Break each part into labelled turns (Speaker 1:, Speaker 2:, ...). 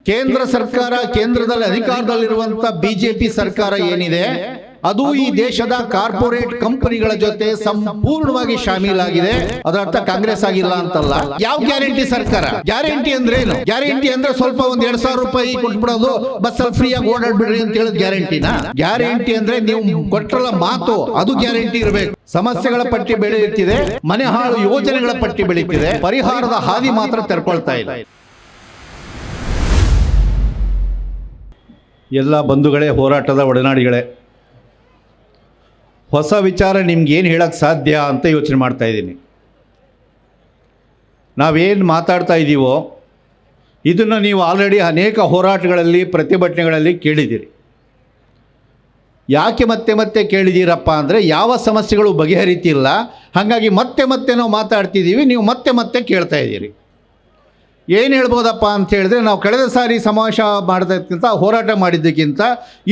Speaker 1: ಕೇಂದ್ರ ಸರ್ಕಾರ, ಕೇಂದ್ರದಲ್ಲಿ ಅಧಿಕಾರದಲ್ಲಿರುವಂತ ಬಿಜೆಪಿ ಸರ್ಕಾರ ಏನಿದೆ ಅದು ಈ ದೇಶದ ಕಾರ್ಪೊರೇಟ್ ಕಂಪನಿಗಳ ಜೊತೆ ಸಂಪೂರ್ಣವಾಗಿ ಶಾಮೀಲಾಗಿದೆ. ಅದರ ಅರ್ಥ ಕಾಂಗ್ರೆಸ್ ಆಗಿಲ್ಲ ಅಂತಲ್ಲ. ಯಾವ ಗ್ಯಾರಂಟಿ ಸರ್ಕಾರ? ಗ್ಯಾರಂಟಿ ಅಂದ್ರೆ ಏನು? ಗ್ಯಾರಂಟಿ ಅಂದ್ರೆ ಸ್ವಲ್ಪ ಒಂದ್ 2,000 ರೂಪಾಯಿ ಕೊಟ್ಬಿಡೋದು, ಬಸ್ ಅಲ್ಲಿ ಫ್ರೀ ಆಗಿ ಓಡಾಡ್ಬಿಡ್ರಿ ಅಂತ ಹೇಳೋದು ಗ್ಯಾರಂಟಿನಾ? ಗ್ಯಾರಂಟಿ ಅಂದ್ರೆ ನೀವು ಕೊಟ್ಟರಲ್ಲ ಮಾತು, ಅದು ಗ್ಯಾರಂಟಿ ಇರಬೇಕು. ಸಮಸ್ಯೆಗಳ ಪಟ್ಟಿ ಬೆಳೆಯುತ್ತಿದೆ, ಮನೆ ಹಾಳು ಯೋಜನೆಗಳ ಪಟ್ಟಿ ಬೆಳೆಯುತ್ತಿದೆ, ಪರಿಹಾರದ ಹಾದಿ ಮಾತ್ರ ತೆರ್ಕೊಳ್ತಾ ಇಲ್ಲ. ಎಲ್ಲ ಬಂಧುಗಳೇ, ಹೋರಾಟದ ಒಡನಾಡಿಗಳೇ, ಹೊಸ ವಿಚಾರ ನಿಮ್ಗೆ ಏನು ಹೇಳಕ್ಕೆ ಸಾಧ್ಯ ಅಂತ ಯೋಚನೆ ಮಾಡ್ತಾ ಇದ್ದೀನಿ. ನಾವೇನು ಮಾತಾಡ್ತಾ ಇದ್ದೀವೋ ಇದನ್ನು ನೀವು ಆಲ್ರೆಡಿ ಅನೇಕ ಹೋರಾಟಗಳಲ್ಲಿ, ಪ್ರತಿಭಟನೆಗಳಲ್ಲಿ ಕೇಳಿದ್ದೀರಿ. ಯಾಕೆ ಮತ್ತೆ ಮತ್ತೆ ಕೇಳಿದ್ದೀರಪ್ಪ ಅಂದರೆ, ಯಾವ ಸಮಸ್ಯೆಗಳು ಬಗೆಹರಿತಿಲ್ಲ, ಹಾಗಾಗಿ ಮತ್ತೆ ಮತ್ತೆ ನಾವು ಮಾತಾಡ್ತಿದ್ದೀವಿ, ನೀವು ಮತ್ತೆ ಮತ್ತೆ ಕೇಳ್ತಾ ಇದ್ದೀರಿ. ಏನು ಹೇಳ್ಬೋದಪ್ಪ ಅಂತ ಹೇಳಿದ್ರೆ, ನಾವು ಕಳೆದ ಸಾರಿ ಸಮಾವೇಶ ಮಾಡೋದಕ್ಕಿಂತ, ಹೋರಾಟ ಮಾಡಿದ್ದಕ್ಕಿಂತ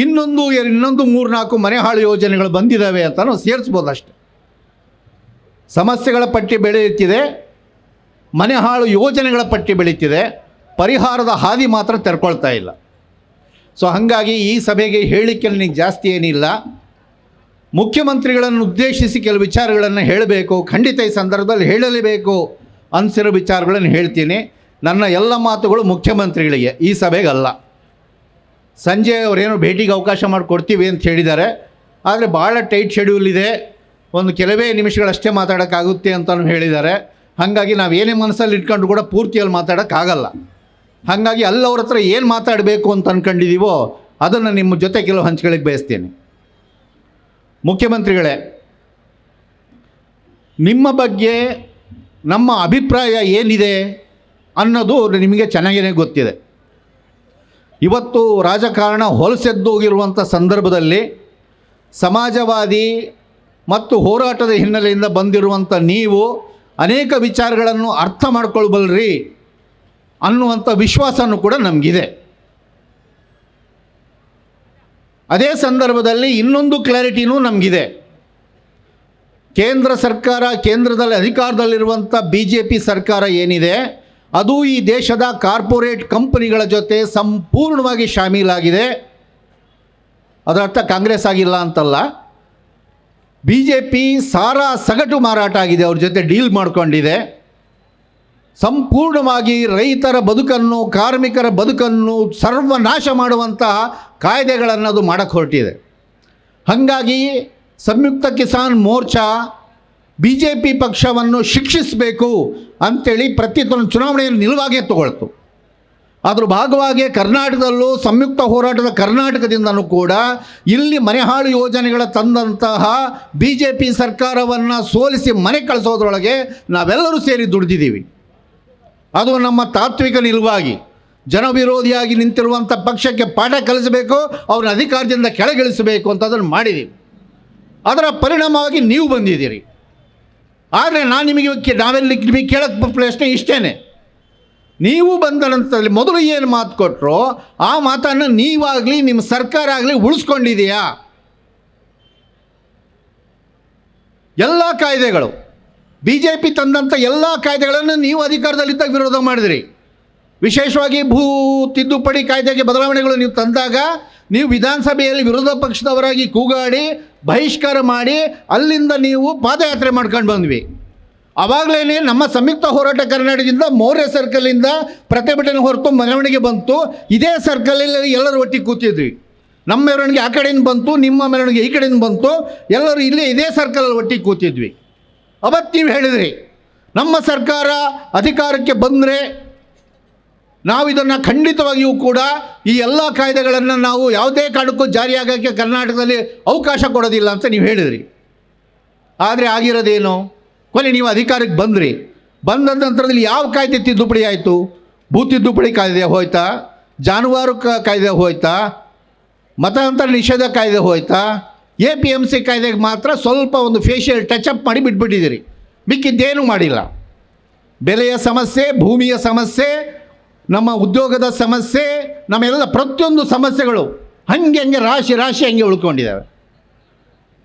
Speaker 1: ಇನ್ನೊಂದು 3-4 ಮನೆ ಹಾಳು ಯೋಜನೆಗಳು ಬಂದಿದ್ದಾವೆ ಅಂತ ನಾವು ಸೇರಿಸ್ಬೋದು ಅಷ್ಟೆ. ಸಮಸ್ಯೆಗಳ ಪಟ್ಟಿ ಬೆಳೆಯುತ್ತಿದೆ, ಮನೆ ಹಾಳು ಯೋಜನೆಗಳ ಪಟ್ಟಿ ಬೆಳೀತಿದೆ, ಪರಿಹಾರದ ಹಾದಿ ಮಾತ್ರ ತೆರ್ಕೊಳ್ತಾ ಇಲ್ಲ. ಸೊ ಹಾಗಾಗಿ ಈ ಸಭೆಗೆ ಹೇಳಿಕೆ ನನಗೆ ಜಾಸ್ತಿ ಏನಿಲ್ಲ. ಮುಖ್ಯಮಂತ್ರಿಗಳನ್ನು ಉದ್ದೇಶಿಸಿ ಕೆಲವು ವಿಚಾರಗಳನ್ನು ಹೇಳಬೇಕು, ಖಂಡಿತ ಈ ಸಂದರ್ಭದಲ್ಲಿ ಹೇಳಲೇಬೇಕು ಅನಿಸಿರೋ ವಿಚಾರಗಳನ್ನು ಹೇಳ್ತೀನಿ. ನನ್ನ ಎಲ್ಲ ಮಾತುಗಳು ಮುಖ್ಯಮಂತ್ರಿಗಳಿಗೆ, ಈ ಸಭೆಗಲ್ಲ. ಸಂಜೆ ಅವರೇನೋ ಭೇಟಿಗೆ ಅವಕಾಶ ಮಾಡಿಕೊಡ್ತೀವಿ ಅಂತ ಹೇಳಿದ್ದಾರೆ, ಆದರೆ ಭಾಳ ಟೈಟ್ ಶೆಡ್ಯೂಲ್ ಇದೆ, ಒಂದು ಕೆಲವೇ ನಿಮಿಷಗಳಷ್ಟೇ ಮಾತಾಡೋಕ್ಕಾಗುತ್ತೆ ಅಂತಲೂ ಹೇಳಿದ್ದಾರೆ. ಹಾಗಾಗಿ ನಾವು ಏನೇ ಮನಸ್ಸಲ್ಲಿ ಇಟ್ಕೊಂಡು ಕೂಡ ಪೂರ್ತಿಯಲ್ಲಿ ಮಾತಾಡೋಕ್ಕಾಗಲ್ಲ. ಹಾಗಾಗಿ ಅಲ್ಲವ್ರ ಹತ್ರ ಏನು ಮಾತಾಡಬೇಕು ಅಂತ ಅಂದ್ಕೊಂಡಿದ್ದೀವೋ ಅದನ್ನು ನಿಮ್ಮ ಜೊತೆ ಕೆಲವು ಹಂಚ್ಕೊಳ್ಳಿಕ್ಕೆ ಬಯಸ್ತೀನಿ. ಮುಖ್ಯಮಂತ್ರಿಗಳೇ, ನಿಮ್ಮ ಬಗ್ಗೆ ನಮ್ಮ ಅಭಿಪ್ರಾಯ ಏನಿದೆ ಅನ್ನೋದು ನಿಮಗೆ ಚೆನ್ನಾಗೇ ಗೊತ್ತಿದೆ. ಇವತ್ತು ರಾಜಕಾರಣ ಹೊಲಸೆದ್ದೋಗಿರುವಂಥ ಸಂದರ್ಭದಲ್ಲಿ ಸಮಾಜವಾದಿ ಮತ್ತು ಹೋರಾಟದ ಹಿನ್ನೆಲೆಯಿಂದ ಬಂದಿರುವಂಥ ನೀವು ಅನೇಕ ವಿಚಾರಗಳನ್ನು ಅರ್ಥ ಮಾಡ್ಕೊಳ್ಬಲ್ರಿ ಅನ್ನುವಂಥ ವಿಶ್ವಾಸನೂ ಕೂಡ ನಮಗಿದೆ. ಅದೇ ಸಂದರ್ಭದಲ್ಲಿ ಇನ್ನೊಂದು ಕ್ಲಾರಿಟಿನೂ ನಮಗಿದೆ. ಕೇಂದ್ರ ಸರ್ಕಾರ, ಕೇಂದ್ರದಲ್ಲಿ ಅಧಿಕಾರದಲ್ಲಿರುವಂಥ ಬಿಜೆಪಿ ಸರ್ಕಾರ ಏನಿದೆ ಅದು ಈ ದೇಶದ ಕಾರ್ಪೊರೇಟ್ ಕಂಪನಿಗಳ ಜೊತೆ ಸಂಪೂರ್ಣವಾಗಿ ಶಾಮೀಲಾಗಿದೆ. ಅದರ ಅರ್ಥ ಕಾಂಗ್ರೆಸ್ ಆಗಿಲ್ಲ ಅಂತಲ್ಲ. ಬಿಜೆಪಿ ಸಾರಾ ಸಗಟು ಮಾರಾಟ ಆಗಿದೆ, ಅವ್ರ ಜೊತೆ ಡೀಲ್ ಮಾಡಿಕೊಂಡಿದೆ. ಸಂಪೂರ್ಣವಾಗಿ ರೈತರ ಬದುಕನ್ನು, ಕಾರ್ಮಿಕರ ಬದುಕನ್ನು ಸರ್ವನಾಶ ಮಾಡುವಂತಹ ಕಾಯ್ದೆಗಳನ್ನು ಅದು ಮಾಡಕ್ಕೆ ಹೊರಟಿದೆ. ಹಾಗಾಗಿ ಸಂಯುಕ್ತ ಕಿಸಾನ್ ಮೋರ್ಚಾ ಬಿಜೆಪಿ ಪಕ್ಷವನ್ನು ಶಿಕ್ಷಿಸಬೇಕು ಅಂಥೇಳಿ ಪ್ರತಿ ಚುನಾವಣೆಯಲ್ಲಿ ನಿಲುವಾಗೇ ತಗೊಳ್ತು. ಅದ್ರ ಭಾಗವಾಗಿ ಕರ್ನಾಟಕದಲ್ಲೂ ಸಂಯುಕ್ತ ಹೋರಾಟದ ಕರ್ನಾಟಕದಿಂದನೂ ಕೂಡ ಇಲ್ಲಿ ಮನೆಹಾಳು ಯೋಜನೆಗಳ ತಂದಂತಹ ಬಿಜೆಪಿ ಸರ್ಕಾರವನ್ನು ಸೋಲಿಸಿ ಮನೆ ಕಳಿಸೋದ್ರೊಳಗೆ ನಾವೆಲ್ಲರೂ ಸೇರಿ ದುಡಿದಿದ್ದೀವಿ. ಅದು ನಮ್ಮ ತಾತ್ವಿಕ ನಿಲುವಾಗಿ. ಜನವಿರೋಧಿಯಾಗಿ ನಿಂತಿರುವಂಥ ಪಕ್ಷಕ್ಕೆ ಪಾಠ ಕಲಿಸಬೇಕು, ಅವ್ರನ್ನ ಅಧಿಕಾರದಿಂದ ಕೆಳಗಿಳಿಸಬೇಕು ಅಂತ ಅದನ್ನು ಮಾಡಿದ್ದೀವಿ. ಅದರ ಪರಿಣಾಮವಾಗಿ ನೀವು ಬಂದಿದ್ದೀರಿ. ಆದರೆ ನಿಮಗೆ ಕೇಳಕ್ಕೆ ಪ್ರಶ್ನೆ ಇಷ್ಟೇ, ನೀವು ಬಂದ ನಂತರದಲ್ಲಿ ಮೊದಲು ಏನು ಮಾತು ಕೊಟ್ಟರೋ ಆ ಮಾತನ್ನು ನೀವಾಗಲಿ ನಿಮ್ಮ ಸರ್ಕಾರ ಆಗಲಿ ಉಳಿಸ್ಕೊಂಡಿದೆಯಾ? ಎಲ್ಲ ಕಾಯ್ದೆಗಳು, ಬಿ ಜೆ ಪಿ ತಂದಂಥ ಎಲ್ಲ ಕಾಯ್ದೆಗಳನ್ನು ನೀವು ಅಧಿಕಾರದಲ್ಲಿದ್ದಾಗ ವಿರೋಧ ಮಾಡಿದಿರಿ. ವಿಶೇಷವಾಗಿ ಭೂ ತಿದ್ದುಪಡಿ ಕಾಯ್ದೆಗೆ ಬದಲಾವಣೆಗಳು ನೀವು ತಂದಾಗ ನೀವು ವಿಧಾನಸಭೆಯಲ್ಲಿ ವಿರೋಧ ಪಕ್ಷದವರಾಗಿ ಕೂಗಾಡಿ ಬಹಿಷ್ಕಾರ ಮಾಡಿ ಅಲ್ಲಿಂದ ನೀವು ಪಾದಯಾತ್ರೆ ಮಾಡ್ಕೊಂಡು ಬಂದ್ವಿ. ಆವಾಗಲೇ ನಮ್ಮ ಸಂಯುಕ್ತ ಹೋರಾಟ ಕರ್ನಾಟಕದಿಂದ ಮೌರ್ಯ ಸರ್ಕಲಿಂದ ಪ್ರತಿಭಟನೆ ಹೊರತು ಮೆರವಣಿಗೆ ಬಂತು. ಇದೇ ಸರ್ಕಲಲ್ಲಿ ಎಲ್ಲರೂ ಒಟ್ಟಿಗೆ ಕೂತಿದ್ವಿ. ನಮ್ಮ ಮೆರವಣಿಗೆ ಆ ಕಡೆಯಿಂದ ಬಂತು, ನಿಮ್ಮ ಮೆರವಣಿಗೆ ಈ ಕಡೆಯಿಂದ ಬಂತು, ಎಲ್ಲರೂ ಇಲ್ಲೇ ಇದೇ ಸರ್ಕಲಲ್ಲಿ ಒಟ್ಟಿಗೆ ಕೂತಿದ್ವಿ. ಅವತ್ತು ನೀವು ಹೇಳಿದ್ರಿ, ನಮ್ಮ ಸರ್ಕಾರ ಅಧಿಕಾರಕ್ಕೆ ಬಂದರೆ ನಾವು ಇದನ್ನು ಖಂಡಿತವಾಗಿಯೂ ಕೂಡ ಈ ಎಲ್ಲ ಕಾಯ್ದೆಗಳನ್ನು ನಾವು ಯಾವುದೇ ಕಾರಣಕ್ಕೂ ಜಾರಿಯಾಗೋಕ್ಕೆ ಕರ್ನಾಟಕದಲ್ಲಿ ಅವಕಾಶ ಕೊಡೋದಿಲ್ಲ ಅಂತ ನೀವು ಹೇಳಿದ್ರಿ. ಆದರೆ ಆಗಿರೋದೇನು? ಕೊನೆ ನೀವು ಅಧಿಕಾರಕ್ಕೆ ಬಂದ್ರಿ. ಬಂದ ನಂತರದಲ್ಲಿ ಯಾವ ಕಾಯ್ದೆ ತಿದ್ದುಪಡಿ ಆಯಿತು? ಭೂ ತಿದ್ದುಪಡಿ ಕಾಯ್ದೆ ಹೋಯ್ತಾ? ಜಾನುವಾರು ಕಾಯ್ದೆ ಹೋಯ್ತಾ? ಮತಾಂತರ ನಿಷೇಧ ಕಾಯ್ದೆ ಹೋಯ್ತಾ? APMC ಕಾಯ್ದೆಗೆ ಮಾತ್ರ ಸ್ವಲ್ಪ ಒಂದು ಫೇಶಿಯಲ್ ಟಚಪ್ ಮಾಡಿ ಬಿಟ್ಬಿಟ್ಟಿದ್ದೀರಿ, ಮಿಕ್ಕಿದ್ದೇನೂ ಮಾಡಿಲ್ಲ. ಬೆಲೆಯ ಸಮಸ್ಯೆ, ಭೂಮಿಯ ಸಮಸ್ಯೆ, ನಮ್ಮ ಉದ್ಯೋಗದ ಸಮಸ್ಯೆ, ನಮ್ಮೆಲ್ಲ ಪ್ರತಿಯೊಂದು ಸಮಸ್ಯೆಗಳು ಹಂಗೆ ರಾಶಿ ಹಂಗೆ ಉಳ್ಕೊಂಡಿದ್ದಾವೆ.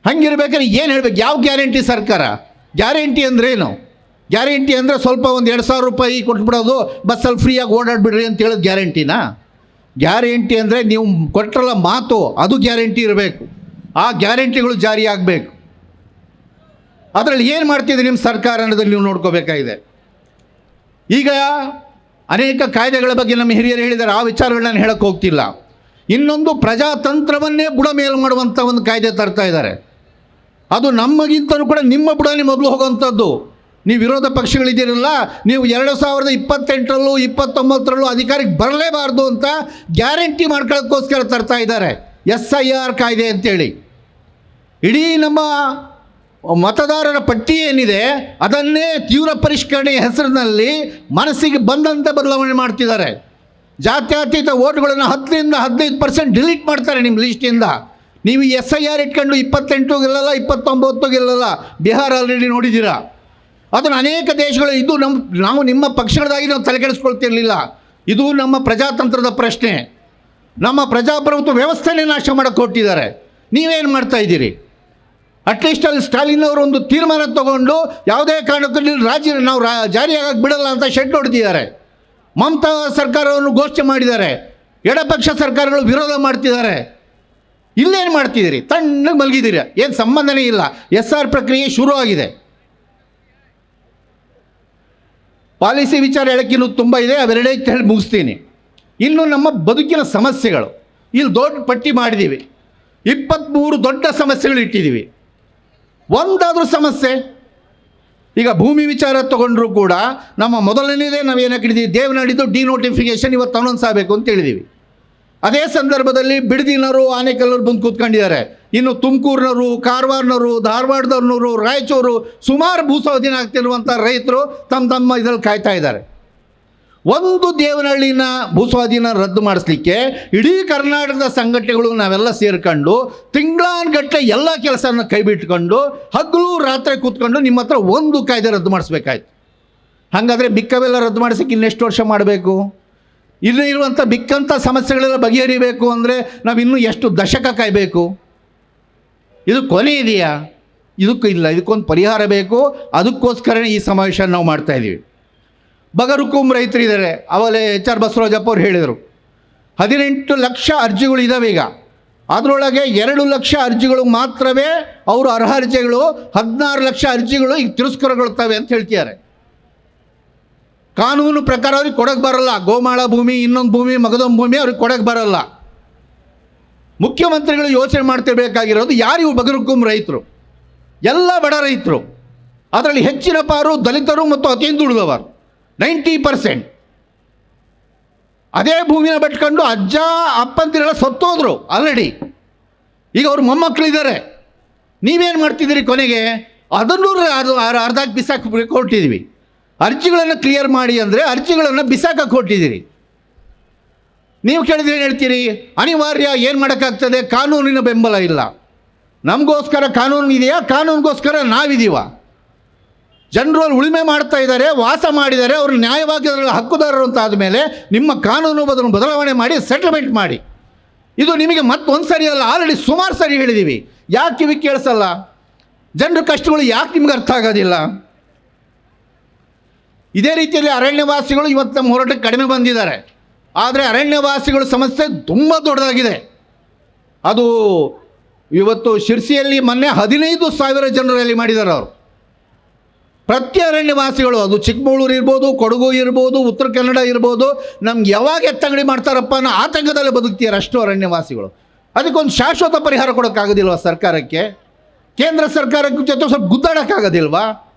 Speaker 1: ಹಂಗಿರ್ಬೇಕಾದ್ರೆ ಏನು ಹೇಳಬೇಕು? ಯಾವ ಗ್ಯಾರಂಟಿ ಸರ್ಕಾರ? ಗ್ಯಾರಂಟಿ ಅಂದ್ರೇನು? ಗ್ಯಾರಂಟಿ ಅಂದರೆ ಸ್ವಲ್ಪ ಒಂದು 2,000 ರೂಪಾಯಿ ಕೊಟ್ಬಿಡೋದು, ಬಸ್ಸಲ್ಲಿ ಫ್ರೀಯಾಗಿ ಓಡಾಡ್ಬಿಡ್ರಿ ಅಂತ ಹೇಳೋದು ಗ್ಯಾರಂಟಿನಾ? ಗ್ಯಾರಂಟಿ ಅಂದರೆ ನೀವು ಕೊಟ್ಟರಲ್ಲ ಮಾತು, ಅದು ಗ್ಯಾರಂಟಿ ಇರಬೇಕು. ಆ ಗ್ಯಾರಂಟಿಗಳು ಜಾರಿಯಾಗಬೇಕು. ಅದರಲ್ಲಿ ಏನು ಮಾಡ್ತಿದೆ ನಿಮ್ಮ ಸರ್ಕಾರ ಅನ್ನೋದನ್ನು ನೀವು ನೋಡ್ಕೋಬೇಕಾಗಿದೆ. ಈಗ ಅನೇಕ ಕಾಯ್ದೆಗಳ ಬಗ್ಗೆ ನಮ್ಮ ಹಿರಿಯರು ಹೇಳಿದ್ದಾರೆ, ಆ ವಿಚಾರಗಳನ್ನ ನಾನು ಹೇಳಕ್ಕೆ ಹೋಗ್ತಿಲ್ಲ. ಇನ್ನೊಂದು ಪ್ರಜಾತಂತ್ರವನ್ನೇ ಬುಡ ಮೇಲು ಮಾಡುವಂಥ ಒಂದು ಕಾಯ್ದೆ ತರ್ತಾ ಇದ್ದಾರೆ. ಅದು ನಮಗಿಂತಲೂ ಕೂಡ ನಿಮ್ಮ ಬುಡನೇ ಮೊದಲು ಹೋಗುವಂಥದ್ದು. ನೀವು ವಿರೋಧ ಪಕ್ಷಗಳಿದ್ದೀರಲ್ಲ, ನೀವು 2028ರಲ್ಲೂ 29ರಲ್ಲೂ ಅಧಿಕಾರಕ್ಕೆ ಬರಲೇಬಾರ್ದು ಅಂತ ಗ್ಯಾರಂಟಿ ಮಾಡ್ಕೊಳ್ಳೋಕ್ಕೋಸ್ಕರ ತರ್ತಾ ಇದ್ದಾರೆ SIR ಕಾಯ್ದೆ ಅಂತೇಳಿ. ಇಡೀ ನಮ್ಮ ಮತದಾರರ ಪಟ್ಟಿ ಏನಿದೆ ಅದನ್ನೇ ತೀವ್ರ ಪರಿಷ್ಕರಣೆಯ ಹೆಸರಿನಲ್ಲಿ ಮನಸ್ಸಿಗೆ ಬಂದಂತೆ ಬದಲಾವಣೆ ಮಾಡ್ತಿದ್ದಾರೆ. ಜಾತ್ಯತೀತ ವೋಟ್ಗಳನ್ನು 10ರಿಂದ 15% ಡಿಲೀಟ್ ಮಾಡ್ತಾರೆ ನಿಮ್ಮ ಲಿಸ್ಟಿಂದ. ನೀವು SIR ಇಟ್ಕೊಂಡು 28 ಗೆಲ್ಲಲ್ಲ, 29 ಗೆಲ್ಲಲ್ಲ. ಬಿಹಾರ ಆಲ್ರೆಡಿ ನೋಡಿದ್ದೀರಾ. ಅದನ್ನು ಅನೇಕ ದೇಶಗಳು, ಇದು ನಾವು ನಿಮ್ಮ ಪಕ್ಷಗಳದಾಗಿ ನಾವು ತಲೆಕೆಡಿಸ್ಕೊಳ್ತಿರಲಿಲ್ಲ. ಇದು ನಮ್ಮ ಪ್ರಜಾತಂತ್ರದ ಪ್ರಶ್ನೆ. ನಮ್ಮ ಪ್ರಜಾಪ್ರಭುತ್ವ ವ್ಯವಸ್ಥೆನೇ ನಾಶ ಮಾಡೋಕ್ಕೆ ಹೊರಟಿದ್ದಾರೆ. ನೀವೇನು ಮಾಡ್ತಾ ಇದ್ದೀರಿ? ಅಟ್ಲೀಸ್ಟ್ ಅಲ್ಲಿ ಸ್ಟಾಲಿನ್ ಅವರು ಒಂದು ತೀರ್ಮಾನ ತಗೊಂಡು ಯಾವುದೇ ಕಾರಣಕ್ಕೂ ನಾವು ಜಾರಿಯಾಗಕ್ಕೆ ಬಿಡಲ್ಲ ಅಂತ ಶೆಡ್ ಹೊಡೆದಿದ್ದಾರೆ. ಮಮತಾ ಸರ್ಕಾರವನ್ನು ಘೋಷಣೆ ಮಾಡಿದ್ದಾರೆ. ಎಡಪಕ್ಷ ಸರ್ಕಾರಗಳು ವಿರೋಧ ಮಾಡ್ತಿದ್ದಾರೆ. ಇಲ್ಲೇನು ಮಾಡ್ತಿದ್ದೀರಿ? ತಣ್ಣಗೆ ಮಲಗಿದ್ದೀರಿ. ಏನು ಸಂಬಂಧನೇ ಇಲ್ಲ. SR ಪ್ರಕ್ರಿಯೆ ಶುರು ಆಗಿದೆ. ಪಾಲಿಸಿ ವಿಚಾರ ಹೇಳೋಕ್ಕಿನ್ನೂ ತುಂಬ ಇದೆ, ಅವೆರಡೇ ಹೇಳಿ ಮುಗಿಸ್ತೀನಿ. ಇನ್ನು ನಮ್ಮ ಬದುಕಿನ ಸಮಸ್ಯೆಗಳು ಇಲ್ಲಿ ದೊಡ್ಡ ಪಟ್ಟಿ ಮಾಡಿದ್ದೀವಿ. 23 ದೊಡ್ಡ ಸಮಸ್ಯೆಗಳು ಇಟ್ಟಿದ್ದೀವಿ. ಒಂದಾದರೂ ಸಮಸ್ಯೆ, ಈಗ ಭೂಮಿ ವಿಚಾರ ತಗೊಂಡ್ರೂ ಕೂಡ ನಮ್ಮ ಮೊದಲನೇದೇ ನಾವೇನಕ್ಕೆ ಹಿಡಿದೀವಿ, ದೇವನಹಳ್ಳಿದು ಡಿನೋಟಿಫಿಕೇಷನ್ ಇವತ್ತು ಅನೌನ್ಸ್ ಆಗಬೇಕು ಅಂತ ಹೇಳಿದ್ದೀವಿ. ಅದೇ ಸಂದರ್ಭದಲ್ಲಿ ಬಿಡದಿನವರು, ಆನೇಕಲ್ಲರು ಬಂದು ಕೂತ್ಕೊಂಡಿದ್ದಾರೆ. ಇನ್ನು ತುಮಕೂರಿನವರು, ಕಾರವಾರನವರು, ಧಾರವಾಡದವ್ರನವರು, ರಾಯಚೂರು ಸುಮಾರು ಭೂಸ್ವಾಧೀನ ಆಗ್ತಿರುವಂಥ ರೈತರು ತಮ್ಮ ಇದರಲ್ಲಿ ಕಾಯ್ತಾ ಇದ್ದಾರೆ. ಒಂದು ದೇವನಹಳ್ಳಿನ ಭೂಸ್ವಾಧೀನ ರದ್ದು ಮಾಡಿಸ್ಲಿಕ್ಕೆ ಇಡೀ ಕರ್ನಾಟಕದ ಸಂಘಟನೆಗಳು ನಾವೆಲ್ಲ ಸೇರ್ಕೊಂಡು ತಿಂಗಳಾನ್ಗಟ್ಟಲೆ ಎಲ್ಲ ಕೆಲಸನ ಕೈ ಬಿಟ್ಕೊಂಡು ಹಗಲು ರಾತ್ರಿ ಕೂತ್ಕೊಂಡು ನಿಮ್ಮ ಹತ್ರ ಒಂದು ಕಾಯ್ದೆ ರದ್ದು ಮಾಡಿಸ್ಬೇಕಾಯ್ತು. ಹಾಗಾದರೆ ಮಿಕ್ಕವೆಲ್ಲ ರದ್ದು ಮಾಡಿಸೋಕ್ಕೆ ಇನ್ನೆಷ್ಟು ವರ್ಷ ಮಾಡಬೇಕು? ಇಲ್ಲಿ ಇರುವಂಥ ಮಿಕ್ಕಂಥ ಸಮಸ್ಯೆಗಳೆಲ್ಲ ಬಗೆಹರಿಬೇಕು ಅಂದರೆ ನಾವು ಇನ್ನೂ ಎಷ್ಟು ದಶಕ ಕಾಯಬೇಕು? ಇದು ಕೊನೆ ಇದೆಯಾ? ಇದಕ್ಕೂ ಇಲ್ಲ. ಇದಕ್ಕೊಂದು ಪರಿಹಾರ ಬೇಕು. ಅದಕ್ಕೋಸ್ಕರ ಈ ಸಮಾವೇಶ ನಾವು ಮಾಡ್ತಾಯಿದ್ದೀವಿ. ಬಗರುಕುಂ ರೈತರಿದ್ದಾರೆ. ಅವಲೇ HR ಬಸವರಾಜಪ್ಪ ಅವ್ರು ಹೇಳಿದರು 18 ಲಕ್ಷ ಅರ್ಜಿಗಳು ಇದ್ದಾವೆ. ಈಗ ಅದರೊಳಗೆ 2 ಲಕ್ಷ ಅರ್ಜಿಗಳು ಮಾತ್ರವೇ ಅವರು ಅರ್ಹ ಅರ್ಜಿಗಳು, 16 ಲಕ್ಷ ಅರ್ಜಿಗಳು ಈಗ ತಿರಸ್ಕೃತಗೊಳ್ತವೆ ಅಂತ ಹೇಳ್ತಿದ್ದಾರೆ. ಕಾನೂನು ಪ್ರಕಾರ ಅವ್ರಿಗೆ ಕೊಡೋಕ್ಕೆ ಬರಲ್ಲ. ಗೋಮಾಳ ಭೂಮಿ, ಇನ್ನೊಂದು ಭೂಮಿ, ಮಗದೊಂದು ಭೂಮಿ ಅವ್ರಿಗೆ ಕೊಡೋಕ್ಕೆ ಬರಲ್ಲ. ಮುಖ್ಯಮಂತ್ರಿಗಳು ಯೋಚನೆ ಮಾಡ್ತಿರ್ಬೇಕಾಗಿರೋದು ಯಾರು ಇವು ಬಗರುಕುಂ ರೈತರು? ಎಲ್ಲ ಬಡ ರೈತರು. ಅದರಲ್ಲಿ ಹೆಚ್ಚಿನ ಪಾರು ದಲಿತರು ಮತ್ತು ಅತಿ ಹಿಂದುಳಿದವರು 90%. ಅದೇ ಭೂಮಿನ ಬಿಟ್ಕೊಂಡು ಅಜ್ಜ ಅಪ್ಪಂತಿರೆಲ್ಲ ಸತ್ತೋದ್ರು ಆಲ್ರೆಡಿ. ಈಗ ಅವ್ರ ಮೊಮ್ಮಕ್ಕಳಿದ್ದಾರೆ. ನೀವೇನು ಮಾಡ್ತಿದ್ದೀರಿ? ಕೊನೆಗೆ ಅದನ್ನು ಅರ್ಧಕ್ಕೆ ಬಿಸಾಕಿ ಕೊಟ್ಟಿದ್ದೀವಿ. ಅರ್ಜಿಗಳನ್ನು ಕ್ಲಿಯರ್ ಮಾಡಿ ಅಂದರೆ ಅರ್ಜಿಗಳನ್ನು ಬಿಸಾಕಕ್ಕೆ ಹೊಟ್ಟಿದ್ದೀರಿ. ನೀವು ಕೇಳಿದ್ರೆ ಏನು ಹೇಳ್ತೀರಿ? ಅನಿವಾರ್ಯ, ಏನು ಮಾಡೋಕ್ಕಾಗ್ತದೆ, ಕಾನೂನಿನ ಬೆಂಬಲ ಇಲ್ಲ. ನಮಗೋಸ್ಕರ ಕಾನೂನು ಇದೆಯಾ? ಕಾನೂನಿಗೋಸ್ಕರ ನಾವಿದ್ದೀವ? ಜನರು ಅಲ್ಲಿ ಉಳುಮೆ ಮಾಡ್ತಾ ಇದ್ದಾರೆ, ವಾಸ ಮಾಡಿದ್ದಾರೆ, ಅವರು ನ್ಯಾಯವಾಗಿ ಅದರಲ್ಲಿ ಹಕ್ಕುದಾರರು ಅಂತ ಆದಮೇಲೆ ನಿಮ್ಮ ಕಾನೂನು ಅದನ್ನು ಬದಲಾವಣೆ ಮಾಡಿ ಸೆಟಲ್ಮೆಂಟ್ ಮಾಡಿ. ಇದು ನಿಮಗೆ ಮತ್ತೊಂದು ಸರಿ ಅಲ್ಲ, ಆಲ್ರೆಡಿ ಸುಮಾರು ಸರಿ ಹೇಳಿದ್ದೀವಿ. ಯಾಕೆ ಕಿವಿ ಕೇಳಿಸಲ್ಲ? ಜನರ ಕಷ್ಟಗಳು ಯಾಕೆ ನಿಮ್ಗೆ ಅರ್ಥ ಆಗೋದಿಲ್ಲ? ಇದೇ ರೀತಿಯಲ್ಲಿ ಅರಣ್ಯವಾಸಿಗಳು ಇವತ್ತು ನಮ್ಮ ಹೋರಾಟಕ್ಕೆ ಕಡಿಮೆ ಬಂದಿದ್ದಾರೆ. ಆದರೆ ಅರಣ್ಯವಾಸಿಗಳ ಸಮಸ್ಯೆ ತುಂಬ ದೊಡ್ಡದಾಗಿದೆ. ಅದು ಇವತ್ತು ಶಿರ್ಸಿಯಲ್ಲಿ ಮೊನ್ನೆ 15,000 ಜನರಲ್ಲಿ ಮಾಡಿದ್ದಾರೆ ಅವರು. ಪ್ರತಿ ಅರಣ್ಯವಾಸಿಗಳು, ಅದು ಚಿಕ್ಕಮಗಳೂರು ಇರ್ಬೋದು, ಕೊಡಗು ಇರ್ಬೋದು, ಉತ್ತರ ಕನ್ನಡ ಇರ್ಬೋದು, ನಮ್ಗೆ ಯಾವಾಗ ಎತ್ತಂಗಡಿ ಮಾಡ್ತಾರಪ್ಪ ಅನ್ನೋ ಆತಂಕದಲ್ಲೇ ಬದುಕ್ತಿದ್ದಾರೆ ಅಷ್ಟು ಅರಣ್ಯವಾಸಿಗಳು. ಅದಕ್ಕೊಂದು ಶಾಶ್ವತ ಪರಿಹಾರ ಕೊಡೋಕ್ಕಾಗೋದಿಲ್ವ ಸರ್ಕಾರಕ್ಕೆ? ಕೇಂದ್ರ ಸರ್ಕಾರಕ್ಕೆ ಜೊತೆ ಸ್ವಲ್ಪ ಗುದ್ದಾಡೋಕ್ಕಾಗೋದಿಲ್ವಾ?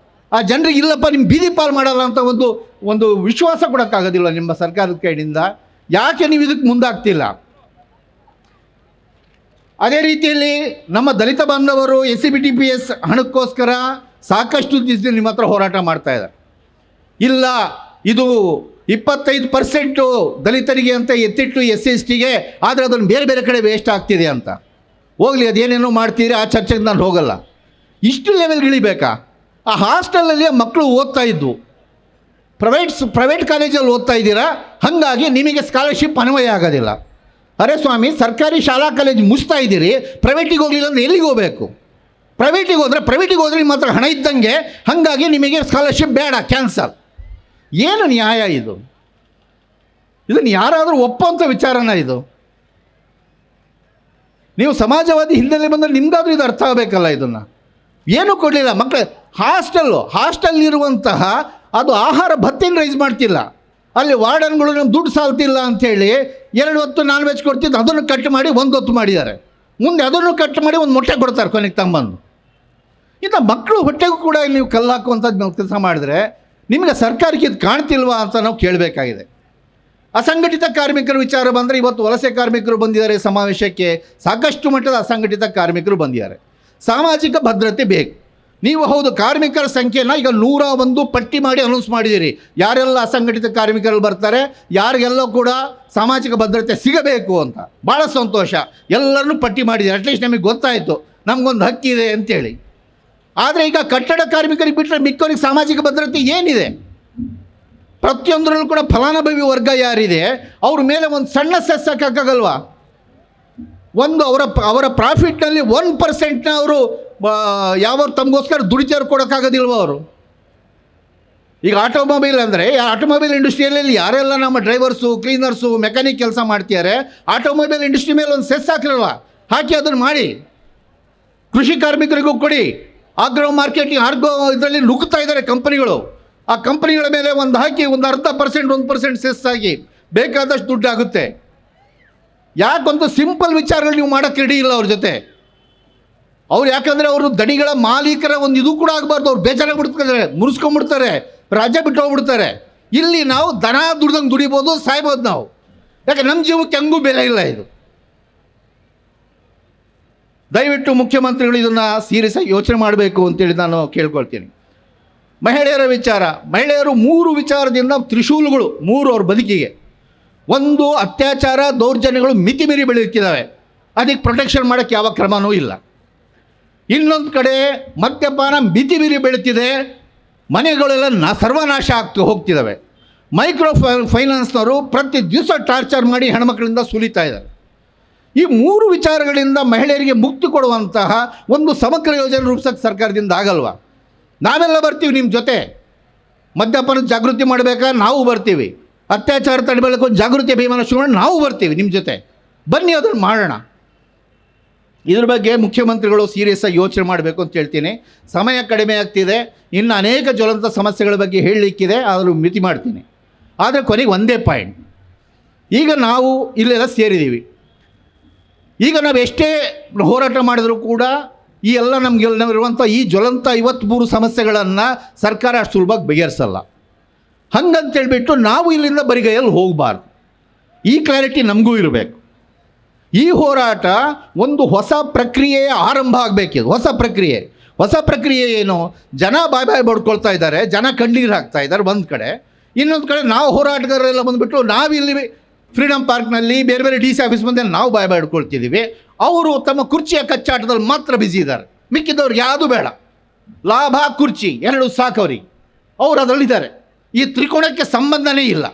Speaker 1: ಆ ಜನರಿಗೆ ಇಲ್ಲಪ್ಪ ನಿಮ್ಮ ಬೀದಿ ಪಾಲು ಮಾಡಲ್ಲ ಅಂತ ಒಂದು ವಿಶ್ವಾಸ ಕೊಡೋಕ್ಕಾಗೋದಿಲ್ಲ ನಿಮ್ಮ ಸರ್ಕಾರದ ಕೈಯಿಂದ? ಯಾಕೆ ನೀವು ಇದಕ್ಕೆ ಮುಂದಾಗ್ತಿಲ್ಲ? ಅದೇ ರೀತಿಯಲ್ಲಿ ನಮ್ಮ ದಲಿತ ಬಾಂಧವರು SCBTPS ಹಣಕ್ಕೋಸ್ಕರ ಸಾಕಷ್ಟು ದಿವಸ ನಿಮ್ಮ ಹತ್ರ ಹೋರಾಟ ಮಾಡ್ತಾ ಇದ್ದಾರೆ. ಇಲ್ಲ, ಇದು 25% ದಲಿತರಿಗೆ ಅಂತ ಎತ್ತಿಟ್ಟು SC/STಗೆ, ಆದರೆ ಅದನ್ನು ಬೇರೆ ಬೇರೆ ಕಡೆ ವೇಸ್ಟ್ ಆಗ್ತಿದೆ ಅಂತ. ಹೋಗಲಿ, ಅದೇನೇನೋ ಮಾಡ್ತೀರಿ, ಆ ಚರ್ಚೆಗೆ ನಾನು ಹೋಗಲ್ಲ. ಇಷ್ಟು ಲೆವೆಲ್ಗೆ ಇಳಿಬೇಕಾ? ಆ ಹಾಸ್ಟೆಲಲ್ಲಿ ಮಕ್ಕಳು ಓದ್ತಾ ಇದ್ವು, ಪ್ರೈವೇಟ್ ಕಾಲೇಜಲ್ಲಿ ಓದ್ತಾ ಇದ್ದೀರಾ, ಹಾಗಾಗಿ ನಿಮಗೆ ಸ್ಕಾಲರ್ಶಿಪ್ ಅನ್ವಯ ಆಗೋದಿಲ್ಲ. ಅರೆ ಸ್ವಾಮಿ, ಸರ್ಕಾರಿ ಶಾಲಾ ಕಾಲೇಜ್ ಮುಗಿಸ್ತಾ ಇದ್ದೀರಿ, ಪ್ರೈವೇಟಿಗೆ ಹೋಗಲಿಲ್ಲ ಅಂದರೆ ಎಲ್ಲಿಗೆ ಹೋಗಬೇಕು? ಪ್ರೈವೇಟಿಗೆ ಹೋದರೆ ನಿಮ್ಮ ಹತ್ರ ಹಣ ಇದ್ದಂಗೆ, ಹಾಗಾಗಿ ನಿಮಗೆ ಸ್ಕಾಲರ್ಶಿಪ್ ಬೇಡ, ಕ್ಯಾನ್ಸಲ್. ಏನು ನ್ಯಾಯ ಇದು? ಇದನ್ನು ಯಾರಾದರೂ ಒಪ್ಪುವಂಥ ವಿಚಾರನ ಇದು? ನೀವು ಸಮಾಜವಾದಿ ಹಿನ್ನೆಲೆ ಬಂದರೆ ನಿಮ್ಗಾದ್ರೂ ಇದು ಅರ್ಥ ಆಗಬೇಕಲ್ಲ. ಇದನ್ನು ಏನೂ ಕೊಡಲಿಲ್ಲ. ಮಕ್ಕಳು ಹಾಸ್ಟೆಲ್ ಇರುವಂತಹ ಅದು ಆಹಾರ ಭತ್ಯೆನ ರೈಸ್ ಮಾಡ್ತಿಲ್ಲ. ಅಲ್ಲಿ ವಾರ್ಡನ್ಗಳು ನಮ್ಮ ದುಡ್ಡು ಸಾಲ್ತಿಲ್ಲ ಅಂಥೇಳಿ 2 ಹೊತ್ತು ನಾನ್ ವೆಜ್ ಕೊಡ್ತಿದ್ದು ಅದನ್ನು ಕಟ್ ಮಾಡಿ 1 ಹೊತ್ತು ಮಾಡಿದ್ದಾರೆ. ಮುಂದೆ ಅದನ್ನು ಕಟ್ ಮಾಡಿ 1 ಮೊಟ್ಟೆ ಕೊಡ್ತಾರೆ ಕೊನೆಗೆ ತಮ್ಮಂದು. ಇಂಥ ಮಕ್ಕಳು ಹೊಟ್ಟೆಗೂ ಕೂಡ ಇಲ್ಲಿ ನೀವು ಕಲ್ಲು ಹಾಕುವಂಥದ್ದು ಕೆಲಸ ಮಾಡಿದ್ರೆ ನಿಮಗೆ ಸರ್ಕಾರಕ್ಕೆ ಇದು ಕಾಣ್ತಿಲ್ವಾ ಅಂತ ನಾವು ಕೇಳಬೇಕಾಗಿದೆ. ಅಸಂಘಟಿತ ಕಾರ್ಮಿಕರ ವಿಚಾರ ಬಂದರೆ ಇವತ್ತು ವಲಸೆ ಕಾರ್ಮಿಕರು ಬಂದಿದ್ದಾರೆ ಸಮಾವೇಶಕ್ಕೆ, ಸಾಕಷ್ಟು ಮಟ್ಟದ ಅಸಂಘಟಿತ ಕಾರ್ಮಿಕರು ಬಂದಿದ್ದಾರೆ. ಸಾಮಾಜಿಕ ಭದ್ರತೆ ಬೇಕು. ನೀವು ಹೌದು ಕಾರ್ಮಿಕರ ಸಂಖ್ಯೆನ ಈಗ 101 ಪಟ್ಟಿ ಮಾಡಿ ಅನೌನ್ಸ್ ಮಾಡಿದ್ದೀರಿ. ಯಾರೆಲ್ಲ ಅಸಂಘಟಿತ ಕಾರ್ಮಿಕರು ಬರ್ತಾರೆ, ಯಾರಿಗೆಲ್ಲ ಕೂಡ ಸಾಮಾಜಿಕ ಭದ್ರತೆ ಸಿಗಬೇಕು ಅಂತ. ಭಾಳ ಸಂತೋಷ, ಎಲ್ಲರನ್ನೂ ಪಟ್ಟಿ ಮಾಡಿದ್ದೀರಿ. ಅಟ್ಲೀಸ್ಟ್ ನಮಗೆ ಗೊತ್ತಾಯಿತು ನಮಗೊಂದು ಹಕ್ಕಿದೆ ಅಂತೇಳಿ. ಆದರೆ ಈಗ ಕಟ್ಟಡ ಕಾರ್ಮಿಕರಿಗೆ ಬಿಟ್ಟರೆ ಮಿಕ್ಕವರಿಗೆ ಸಾಮಾಜಿಕ ಭದ್ರತೆ ಏನಿದೆ? ಪ್ರತಿಯೊಂದರಲ್ಲೂ ಕೂಡ ಫಲಾನುಭವಿ ವರ್ಗ ಯಾರಿದೆ ಅವ್ರ ಮೇಲೆ ಒಂದು ಸಣ್ಣ ಸೆಸ್ ಹಾಕೋಕ್ಕಾಗಲ್ವಾ? ಒಂದು ಅವರ ಪ್ರಾಫಿಟ್ನಲ್ಲಿ 1% ಅವರು ಯಾವ ತಮಗೋಸ್ಕರ ದುಡಿಚಾರ ಕೊಡೋಕ್ಕಾಗೋದಿಲ್ವ ಅವರು? ಈಗ ಆಟೋಮೊಬೈಲ್ ಅಂದರೆ ಆಟೋಮೊಬೈಲ್ ಇಂಡಸ್ಟ್ರಿಯಲ್ಲಿ ಯಾರೆಲ್ಲ ನಮ್ಮ ಡ್ರೈವರ್ಸು, ಕ್ಲೀನರ್ಸು, ಮೆಕ್ಯಾನಿಕ್ ಕೆಲಸ ಮಾಡ್ತಿದ್ದಾರೆ, ಆಟೋಮೊಬೈಲ್ ಇಂಡಸ್ಟ್ರಿ ಮೇಲೆ ಒಂದು ಸೆಸ್ ಹಾಕಿರಲ್ವ? ಹಾಕಿ ಅದನ್ನು ಮಾಡಿ. ಕೃಷಿ ಕಾರ್ಮಿಕರಿಗೂ ಕೊಡಿ. ಆಗ್ರೋ ಮಾರ್ಕೆಟಿಂಗ್ ಇದರಲ್ಲಿ ನುಗ್ಗುತ್ತಾ ಇದ್ದಾರೆ ಕಂಪನಿಗಳು. ಆ ಕಂಪನಿಗಳ ಮೇಲೆ ಒಂದು ಹಾಕಿ ಒಂದು 0.5% 1% ಸೆಸ್ ಆಗಿ ಬೇಕಾದಷ್ಟು ದುಡ್ಡು ಆಗುತ್ತೆ. ಯಾಕೊಂದು ಸಿಂಪಲ್ ವಿಚಾರಗಳು ನೀವು ಮಾಡೋಕ್ಕೆ ರೆಡಿ ಇಲ್ಲ ಅವ್ರ ಜೊತೆ. ಅವ್ರು ಯಾಕಂದರೆ ಅವರು ದಣಿಗಳ ಮಾಲೀಕರ ಒಂದು ಇದು ಕೂಡ ಆಗಬಾರ್ದು. ಅವ್ರು ಬೇಜಾರಾಗ್ಬಿಡ್ತಾರೆ, ಮುರಿಸ್ಕೊಂಡ್ಬಿಡ್ತಾರೆ, ರಾಜ್ಯ ಬಿಟ್ಟು ಹೋಗ್ಬಿಡ್ತಾರೆ. ಇಲ್ಲಿ ನಾವು ದನ ದುಡ್ದಂಗೆ ದುಡಿಬೋದು, ಸಾಯ್ಬೋದು ನಾವು. ಯಾಕೆ ನಮ್ಮ ಜೀವಕ್ಕೆ ಹೆಂಗೂ ಬೆಲೆ ಇಲ್ಲ. ಇದು ದಯವಿಟ್ಟು ಮುಖ್ಯಮಂತ್ರಿಗಳು ಇದನ್ನು ಸೀರಿಯಸ್ ಆಗಿ ಯೋಚನೆ ಮಾಡಬೇಕು ಅಂತೇಳಿ ನಾನು ಕೇಳ್ಕೊಳ್ತೀನಿ. ಮಹಿಳೆಯರ ವಿಚಾರ, ಮಹಿಳೆಯರು 3 ವಿಚಾರದಿಂದ ತ್ರಿಶೂಲಗಳು 3 ಅವ್ರ ಬದುಕಿಗೆ. ಒಂದು, ಅತ್ಯಾಚಾರ ದೌರ್ಜನ್ಯಗಳು ಮಿತಿ ಮೀರಿ ಬೆಳೆಯುತ್ತಿದ್ದಾವೆ, ಅದಕ್ಕೆ ಪ್ರೊಟೆಕ್ಷನ್ ಮಾಡೋಕ್ಕೆ ಯಾವ ಕ್ರಮವೂ ಇಲ್ಲ. ಇನ್ನೊಂದು ಕಡೆ ಮದ್ಯಪಾನ ಮಿತಿ ಮೀರಿ ಬೆಳೀತಿದೆ, ಮನೆಗಳೆಲ್ಲ ಸರ್ವನಾಶ ಹೋಗ್ತಿದ್ದಾವೆ. ಮೈಕ್ರೋ ಫೈನಾನ್ಸ್ನವರು ಪ್ರತಿ ದಿವಸ ಟಾರ್ಚರ್ ಮಾಡಿ ಹೆಣ್ಮಕ್ಳಿಂದ ಸುಲಿತಾ ಇದ್ದಾರೆ. ಈ 3 ವಿಚಾರಗಳಿಂದ ಮಹಿಳೆಯರಿಗೆ ಮುಕ್ತಿ ಕೊಡುವಂತಹ ಒಂದು ಸಮಗ್ರ ಯೋಜನೆ ರೂಪಿಸೋಕ್ಕೆ ಸರ್ಕಾರದಿಂದ ಆಗಲ್ವಾ? ನಾವೆಲ್ಲ ಬರ್ತೀವಿ ನಿಮ್ಮ ಜೊತೆ. ಮದ್ಯಪಾನದ ಜಾಗೃತಿ ಮಾಡಬೇಕಾ? ನಾವು ಬರ್ತೀವಿ. ಅತ್ಯಾಚಾರ ತಡೆಯಬೇಕು ಜಾಗೃತಿ ಅಭಿಯಾನ ಶುರು ಮಾಡಿ ನಾವು ಬರ್ತೀವಿ ನಿಮ್ಮ ಜೊತೆ. ಬನ್ನಿ ಅದನ್ನು ಮಾಡೋಣ. ಇದ್ರ ಬಗ್ಗೆ ಮುಖ್ಯಮಂತ್ರಿಗಳು ಸೀರಿಯಸ್ ಆಗಿ ಯೋಚನೆ ಮಾಡಬೇಕು ಅಂತ ಹೇಳ್ತೀನಿ. ಸಮಯ ಕಡಿಮೆ ಆಗ್ತಿದೆ, ಇನ್ನು ಅನೇಕ ಜ್ವಲಂತ ಸಮಸ್ಯೆಗಳ ಬಗ್ಗೆ ಹೇಳಲಿಕ್ಕಿದೆ, ಆದರೂ ಮಿತಿ ಮಾಡ್ತೀನಿ. ಆದರೆ ಕೊನೆಗೆ ಒಂದೇ ಪಾಯಿಂಟ್, ಈಗ ನಾವು ಇಲ್ಲೆಲ್ಲ ಸೇರಿದ್ದೀವಿ. ಈಗ ನಾವು ಎಷ್ಟೇ ಹೋರಾಟ ಮಾಡಿದರೂ ಕೂಡ ಈ ಎಲ್ಲ ನಮಗಿರುವಂಥ ಈ ಜ್ವಲಂತ 53 ಸಮಸ್ಯೆಗಳನ್ನು ಸರ್ಕಾರ ಅಷ್ಟು ಸುಲಭವಾಗಿ ಬಗೆಹರಿಸಲ್ಲ. ಹಂಗಂತೇಳ್ಬಿಟ್ಟು ನಾವು ಇಲ್ಲಿಂದ ಬರಿಗೈಯಲ್ಲಿ ಹೋಗಬಾರ್ದು. ಈ ಕ್ಲಾರಿಟಿ ನಮಗೂ ಇರಬೇಕು. ಈ ಹೋರಾಟ ಒಂದು ಹೊಸ ಪ್ರಕ್ರಿಯೆಯ ಆರಂಭ ಆಗಬೇಕಿದೆ. ಹೊಸ ಪ್ರಕ್ರಿಯೆ ಏನು? ಜನ ಬಾಯ್ ಬಡ್ಕೊಳ್ತಾ ಇದ್ದಾರೆ, ಜನ ಕಣ್ಣೀರು ಹಾಕ್ತಾ ಇದ್ದಾರೆ ಒಂದು ಕಡೆ. ಇನ್ನೊಂದು ಕಡೆ ನಾವು ಹೋರಾಟಗಾರರೆಲ್ಲ ಬಂದುಬಿಟ್ಟು ನಾವಿಲ್ಲಿ ಫ್ರೀಡಮ್ ಪಾರ್ಕ್ನಲ್ಲಿ ಬೇರೆ ಬೇರೆ DC ಆಫೀಸ್ ಮುಂದೆ ನಾವು ಬಾಯ್ ಹಿಡ್ಕೊಳ್ತಿದ್ದೀವಿ. ಅವರು ತಮ್ಮ ಕುರ್ಚಿಯ ಕಚ್ಚಾಟದಲ್ಲಿ ಮಾತ್ರ ಬ್ಯುಸಿ ಇದ್ದಾರೆ, ಮಿಕ್ಕಿದವ್ರಿಗೆ ಯಾವುದೂ ಬೇಡ. ಲಾಭ ಕುರ್ಚಿ 2 ಸಾಕವ್ರಿಗೆ, ಅವರು ಅದರಲ್ಲಿದ್ದಾರೆ. ಈ ತ್ರಿಕೋಣಕ್ಕೆ ಸಂಬಂಧನೇ ಇಲ್ಲ.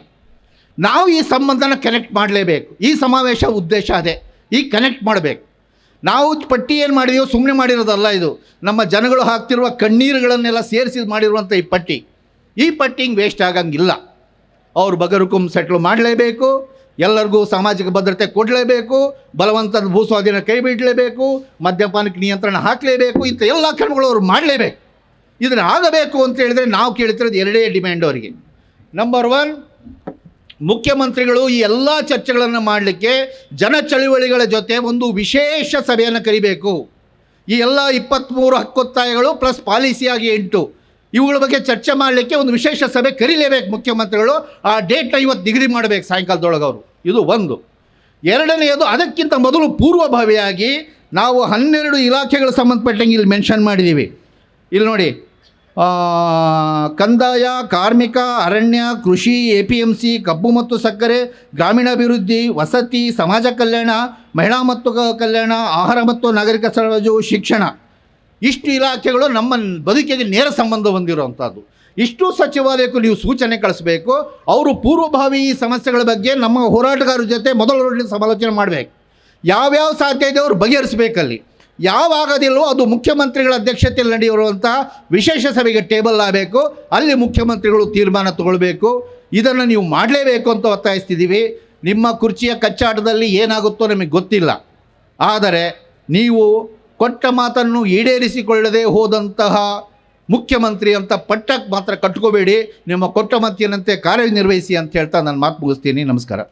Speaker 1: ನಾವು ಈ ಸಂಬಂಧನ ಕನೆಕ್ಟ್ ಮಾಡಲೇಬೇಕು. ಈ ಸಮಾವೇಶ ಉದ್ದೇಶ ಅದೇ, ಈಗ ಕನೆಕ್ಟ್ ಮಾಡಬೇಕು. ನಾವು ಪಟ್ಟಿ ಏನು ಮಾಡಿದೆಯೋ ಸುಮ್ಮನೆ ಮಾಡಿರೋದಲ್ಲ. ಇದು ನಮ್ಮ ಜನಗಳು ಹಾಕ್ತಿರುವ ಕಣ್ಣೀರುಗಳನ್ನೆಲ್ಲ ಸೇರಿಸಿ ಮಾಡಿರುವಂಥ ಈ ಪಟ್ಟಿ ಹಿಂಗೆ ವೇಸ್ಟ್ ಆಗಂಗಿಲ್ಲ. ಅವ್ರು ಬಗರುಕುಂ ಸೆಟ್ಲ್ ಮಾಡಲೇಬೇಕು, ಎಲ್ಲರಿಗೂ ಸಾಮಾಜಿಕ ಭದ್ರತೆ ಕೊಡಲೇಬೇಕು, ಬಲವಂತದ ಭೂಸ್ವಾಧೀನ ಕೈ ಬಿಡಲೇಬೇಕು, ಮದ್ಯಪಾನಕ್ಕೆ ನಿಯಂತ್ರಣ ಹಾಕಲೇಬೇಕು. ಇಂಥ ಎಲ್ಲ ಕ್ರಮಗಳು ಅವ್ರು ಮಾಡಲೇಬೇಕು. ಇದನ್ನು ಆಗಬೇಕು ಅಂತ ಹೇಳಿದ್ರೆ ನಾವು ಕೇಳ್ತಿರೋದು 2 ಡಿಮ್ಯಾಂಡ್ ಅವರಿಗೆ. ನಂಬರ್ 1, ಮುಖ್ಯಮಂತ್ರಿಗಳು ಈ ಎಲ್ಲ ಚರ್ಚೆಗಳನ್ನು ಮಾಡಲಿಕ್ಕೆ ಜನ ಚಳುವಳಿಗಳ ಜೊತೆ ಒಂದು ವಿಶೇಷ ಸಭೆಯನ್ನು ಕರಿಬೇಕು. ಈ ಎಲ್ಲ 23 ಹಕ್ಕೊತ್ತಾಯಗಳು ಪ್ಲಸ್ ಪಾಲಿಸಿಯಾಗಿ 8 ಇವುಗಳ ಬಗ್ಗೆ ಚರ್ಚೆ ಮಾಡಲಿಕ್ಕೆ ಒಂದು ವಿಶೇಷ ಸಭೆ ಕರೀಲೇಬೇಕು ಮುಖ್ಯಮಂತ್ರಿಗಳು. ಆ ಡೇಟ್ನ ಇವತ್ತು ನಿಗದಿ ಮಾಡಬೇಕು ಸಾಯಂಕಾಲದೊಳಗೆ ಅವರು. ಇದು ಒಂದು. ಎರಡನೆಯದು, ಅದಕ್ಕಿಂತ ಮೊದಲು ಪೂರ್ವಭಾವಿಯಾಗಿ ನಾವು 12 ಇಲಾಖೆಗಳು ಸಂಬಂಧಪಟ್ಟಂಗೆ ಇಲ್ಲಿ ಮೆನ್ಷನ್ ಮಾಡಿದ್ದೀವಿ. ಇಲ್ಲಿ ನೋಡಿ, ಕಂದಾಯ, ಕಾರ್ಮಿಕ, ಅರಣ್ಯ, ಕೃಷಿ, APMC, ಕಬ್ಬು ಮತ್ತು ಸಕ್ಕರೆ, ಗ್ರಾಮೀಣಾಭಿವೃದ್ಧಿ, ವಸತಿ, ಸಮಾಜ ಕಲ್ಯಾಣ, ಮಹಿಳಾ ಮತ್ತು ಕಲ್ಯಾಣ, ಆಹಾರ ಮತ್ತು ನಾಗರಿಕ ಸರಬರಾಜು, ಶಿಕ್ಷಣ. ಇಷ್ಟು ಇಲಾಖೆಗಳು ನಮ್ಮ ಬದುಕಿಗೆ ನೇರ ಸಂಬಂಧ ಹೊಂದಿರುವಂಥದ್ದು. ಇಷ್ಟು ಸಚಿವಾಲಯಕ್ಕೂ ನೀವು ಸೂಚನೆ ಕಳಿಸ್ಬೇಕು. ಅವರು ಪೂರ್ವಭಾವಿ ಈ ಸಮಸ್ಯೆಗಳ ಬಗ್ಗೆ ನಮ್ಮ ಹೋರಾಟಗಾರರ ಜೊತೆ ಮೊದಲ ಸಮಾಲೋಚನೆ ಮಾಡಬೇಕು. ಯಾವ್ಯಾವ ಸಾಧ್ಯ ಇದೆ ಅವರು ಬಗೆಹರಿಸಬೇಕಲ್ಲಿ. ಯಾವಾಗದಿಲ್ಲವೋ ಅದು ಮುಖ್ಯಮಂತ್ರಿಗಳ ಅಧ್ಯಕ್ಷತೆಯಲ್ಲಿ ನಡೆಯುವಂಥ ವಿಶೇಷ ಸಭೆಗೆ ಟೇಬಲ್ ಆಗಬೇಕು. ಅಲ್ಲಿ ಮುಖ್ಯಮಂತ್ರಿಗಳು ತೀರ್ಮಾನ ತಗೊಳ್ಬೇಕು. ಇದನ್ನು ನೀವು ಮಾಡಲೇಬೇಕು ಅಂತ ಒತ್ತಾಯಿಸ್ತಿದ್ದೀವಿ. ನಿಮ್ಮ ಕುರ್ಚಿಯ ಕಚ್ಚಾಟದಲ್ಲಿ ಏನಾಗುತ್ತೋ ನಮಗೆ ಗೊತ್ತಿಲ್ಲ. ಆದರೆ ನೀವು ಕೊಟ್ಟ ಮಾತನ್ನು ಈಡೇರಿಸಿಕೊಳ್ಳದೆ ಹೋದಂತಹ ಮುಖ್ಯಮಂತ್ರಿ ಅಂತ ಪಟ್ಟಕ್ಕೆ ಮಾತ್ರ ಕಟ್ಕೋಬೇಡಿ. ನಿಮ್ಮ ಕೊಟ್ಟ ಮಾತಿನಂತೆ ಕಾರ್ಯನಿರ್ವಹಿಸಿ ಅಂತ ಹೇಳ್ತಾ ನಾನು ಮಾತು ಮುಗಿಸ್ತೀನಿ. ನಮಸ್ಕಾರ.